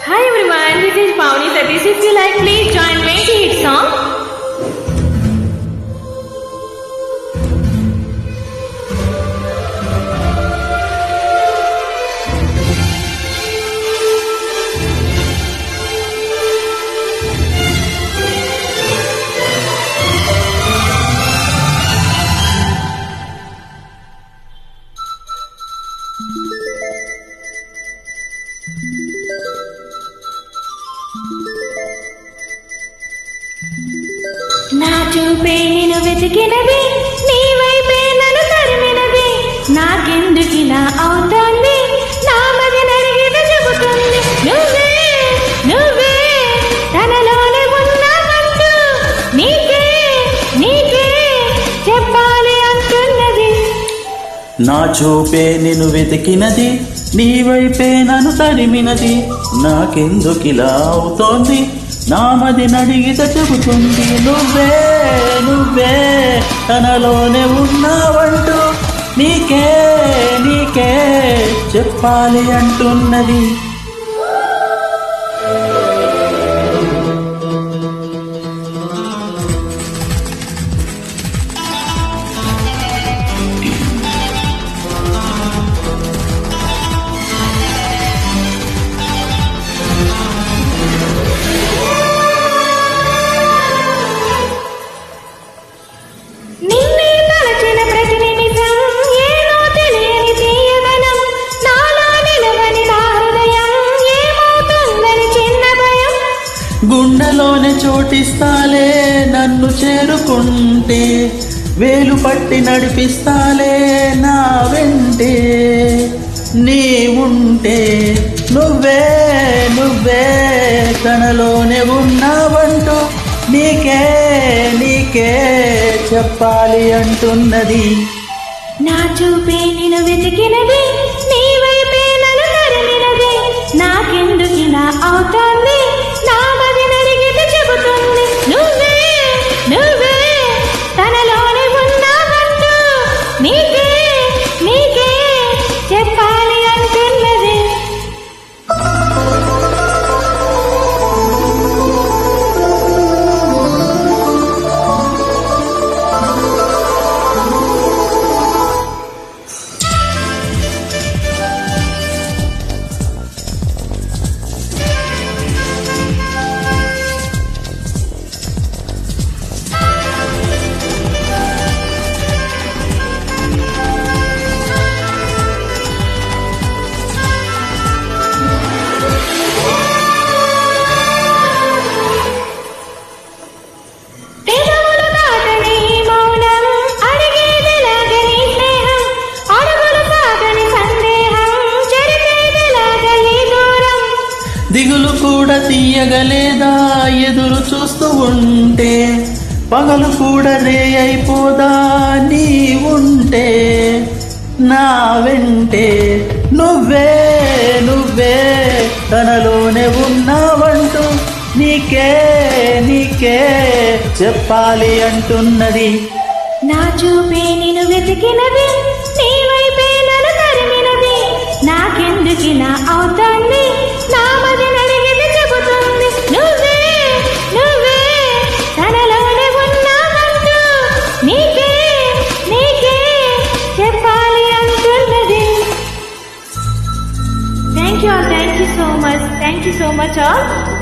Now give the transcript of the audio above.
Hi everyone, this is Pavni Satish. If you like, please join me to hit song. నా చూపే నిన్ను వెతికినది, నీ వైపే నన్ను తరిమినది. నాకెందుకిలా అవుతోంది, నా మది నరిగిన చెబుతుంది. నువ్వే నువ్వే తనలోనే ఉన్నావంటూ నీకే నీకే చెప్పాలి అంటున్నది. నా చూపే నిన్ను వెతికినది, నీ వైపే నన్ను తరిమినది. నాకెందుకిలా అవుతోంది, నా మది నడిగిత చెబుతుంది. నువ్వే నువ్వే తనలోనే ఉన్నావంటూ నీకే నీకే చెప్పాలి అంటున్నది. గుండెలోనే చోటిస్తాలే నన్ను చేరుకుంటే, వేలు పట్టి నడిపిస్తాలే నా వెంటే. నీ ఉంటే నువ్వే నువ్వే తనలోనే ఉన్నావంటూ నీకే నీకే చెప్పాలి అంటున్నది. నా చూపే నిన్ను వెతికినది, నీ వైపే నన్ను తరిమినది. నాకెందుకిలా అవుతోంది, నా మది నరిగితే చెబుతుంది. నువ్వే నువ్వే తనలోనే ఉన్నావంటూ నీకే నీకే చెప్పాలి అంటున్నది. దిగులు కూడా తీయగలేదా ఎదురు చూస్తూ ఉంటే, పగలు కూడా రే అయిపోదా నీ ఉంటే. నా వెంటే నువ్వే నువ్వే తనలోనే ఉన్నావంటూ నీకే నీకే చెప్పాలి అంటున్నది. నా చూపే నిన్ను వెతికినది, నీ వైపే నన్ను తరిమినది. నాకెందుకిలా అవుతోంది, నా మది నడిగితే చెబుతుంది. నువ్వే నువ్వే తనలోనే ఉన్నావంటూ నీకే నీకే చెప్పాలి అంటున్నది. Thank you so much all.